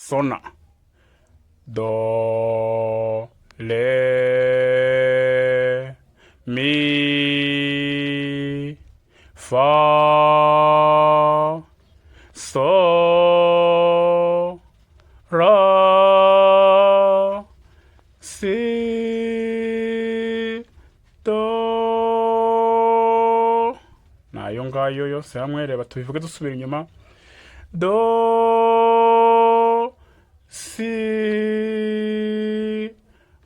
sona. Do, re, mi, fa, so, ra, si, do. Nayo ngayo yose hamwe, reba tubivuge dusubira inyuma. Do, si,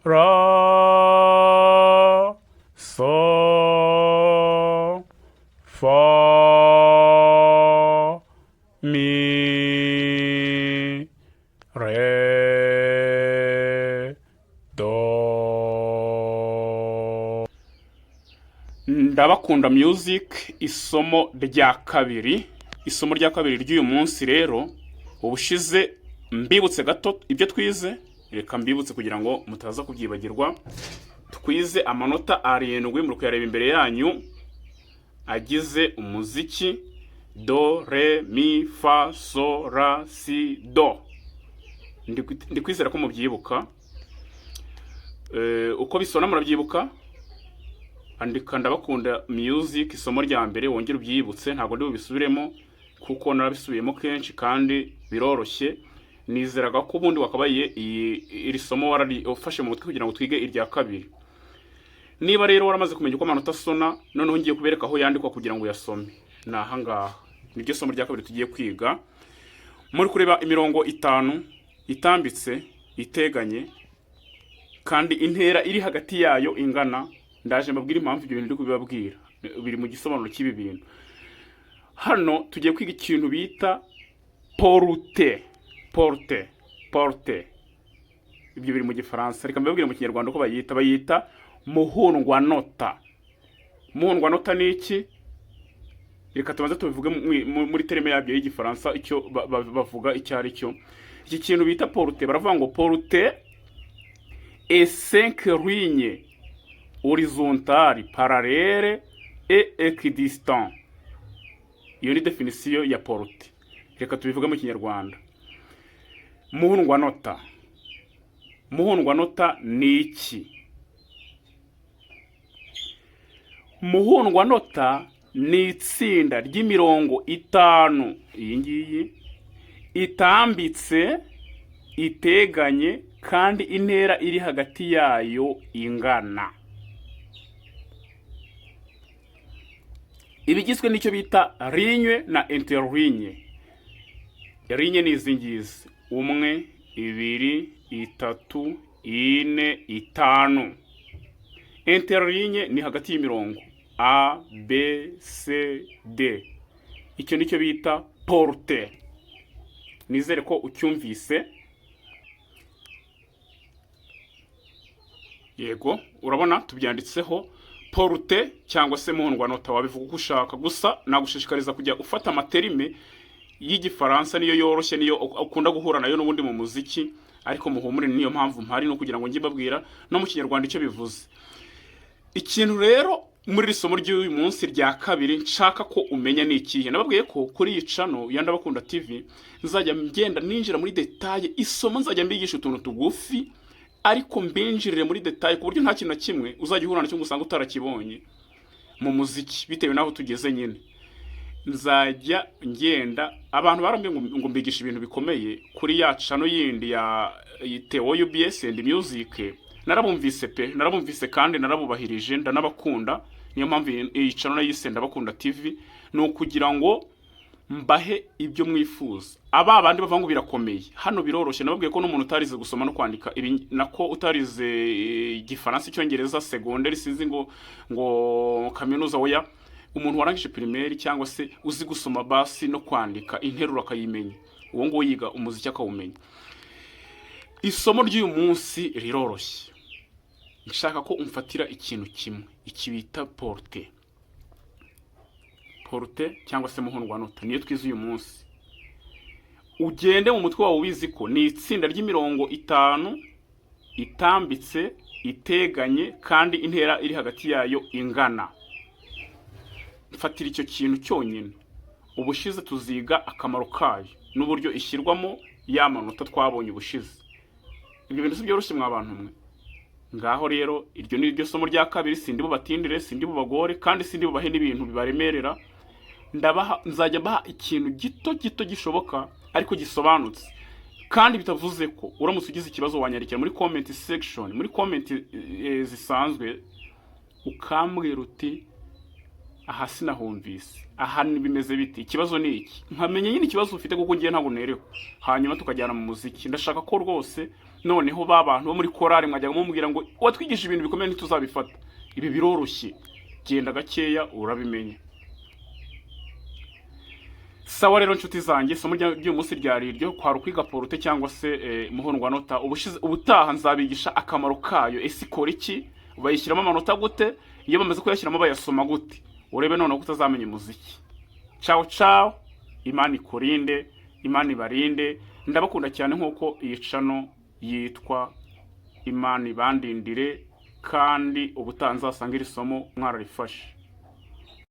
ra, so, fa, mi, re, do. Ndabakunda music isomo rya kabiri. Isomo rya kabiri ry'uyu munsi rero ubushize mbibutse gato ibyo twize, reka mbibutse kugira ngo mutaza kubyibagirwa. Twize amanota 7 muri kuyareba imbere yanyu agize umuziki: do, re, mi, fa, so, ra, si, do. Ndi kwizera ko mubyibuka. Uko bisona murabyibuka. Andika ndabakunda music isomo rya mbere wongera ubyibutse, ntago ndi bubisubiremo kuko narabisubiyemo kenshi kandi biroroshye. Nizeraga ko ubundi wakabaye iri somo warafashe mu mutwe kugira ngo twige irya kabiri. Niba rero waramaze kumenya uko amanota asona, noneho ngiye kubereka aho yandikwa kugira ngo uyasome. Naha ngaha niryo somo rya kabiri tugiye kwiga. Muri kureba imirongo 5 itambitse, iteganye kandi intera iri hagati yayo ingana. Ndaje mbabwira impamvu ibyo bintu ndi kubibabwira, biri mu gisobanuro cy'ibi bintu. Hano tugiye kwiga ikintu bita porte. Ibyo biri mu Gifaransa, reka mbabwire mu Kinyarwanda ko bayita muhundwanota. Muhundwanota ni iki? Reka tubanze tubivuge muri terme yabyo y'Igifaransa icyo bavuga icyo ari cyo. Iki kintu bita porte baravuga ngo porte est 5 lignes horizontales, parallèles et équidistants. Iyo ni definition ya porte. Reka tubivuge mu Kinyarwanda. Muhundwanota. Muhundwanota ni iki? Muhundwanota ni itsinda ry'imirongo 5 iyi ngiyi itambitse, iteganye kandi intera iri hagati yayo ingana. Ibigizwe n'icyo bita ligne na interligne. Ligne ni izi ngizi: 1, 2, 3, 4, 5. Interligne ni hagati y'imirongo A, B, C, D. Icyo nicyo bita porte. Nizere ko ucyumvise. Yego, urabona tubyanditseho porte cyangwa se muhundwanota, wabivuga uko ushaka. Gusa nagushishikariza kujya ufata amaterime y'Igifaransa, niyo yoroshye, niyo ukunda guhura nayo n'ubundi mu muziki, ariko muhumure niyo mpamvu mpari no kugira ngo njye babwira no mu Kinyarwanda icyo bivuze. Ikintu rero muri isomo ry'uyu munsi rya kabiri nshaka ko umenya ni ikihe. Nababwiye ko kuri iyi channel ya Ndabakunda TV nzajya ngenda ninjira muri detail isomo, nzajya mbigisha utuntu tugufi ariko mbinjirire muri detail ku buryo nta kintu na kimwe uzajya uhura nacyo gusanga utarakibonye mu muziki bitewe naho tugeze nyine. Nzajya ngenda, abantu barambiye ngo mbigisha ibintu bikomeye kuri ya channel yindi ya Theo UBS and Music. Narabumvise kandi narabubahirije, ndanabakunda. Niyo mpamvu iyi channel yise Ndabakunda TV, no kugira ngo mbahe ibyo mwifuza. Aba bandi bavuga ngo birakomeye, hano biroroshye. Nababwiye ko n'umuntu utarize gusoma no kwandika nako utarize Igifaransa, Icyongereza secondaire, sinzi ngo kaminuza oya, umuntu warangije primaire cyangwa se uzi gusoma basi no kwandika interuro akayimenya, uwo ngo yiga umuziki akawumenya. Isomo ry'uyu munsi riroroshye. Nshaka ko umfatira ikintu kimwe, iki bita porte. Porte cyangwa se muhundwanota niyo twize uyu munsi. Ugende mu mutwe wawe ubizi ko ni itsinda ry'imirongo 5 itambitse, iteganye kandi intera iri hagati yayo ingana. Mfatira icyo kintu cyonyine. Ubushize tuziga akamaro kayo n'uburyo ishyirwamo ya manota twabonye ubushize. Ibyo bintu si byoroshye mwa bantu mwe. Ngaho rero iryo ni ryo somo rya kabiri, sindi bubatindire, sindi bubagore, kandi sindi bubahe n'ibintu bibaremerera. Nzajya baha ikintu gito gishoboka ariko gisobanutse, kandi bitavuze ko uramutse ugize ikibazo wanyandikira muri comment section, muri comment zisanzwe, ukambwira uti aha sinahumvise, aha bimeze biti, ikibazo ni iki, nkamenye nyine ikibazo ufite kuko ngiye ntabwo nereho, hanyuma tukajyana mu muziki. Ndashaka ko rwose noneho bantu bo muri korari mwajya mumubwira ngo watwigisha ibintu bikomeye ntituzabifata, ibi biroroshye, genda gakeya urabimenya. Sawa rero nshuti zanjye, somo ry'uyu munsi ryari iryo, kwari ukwiga porute cyangwa se muhondwanota. Ubutaha nzabigisha akamaro kayo, ese ikora iki, bayishyiramo amanota gute, iyo bamaze kuyashyiramo bayasoma gute, urebe noneho kutazamenya umuziki. Ciao ciao, Imana ikurinde, Imana ibarinde, ndabakunda cyane nkuko iyi channel yitwa Imana ibandindire, kandi ubutaha nzasanga iri somo mwararifashe.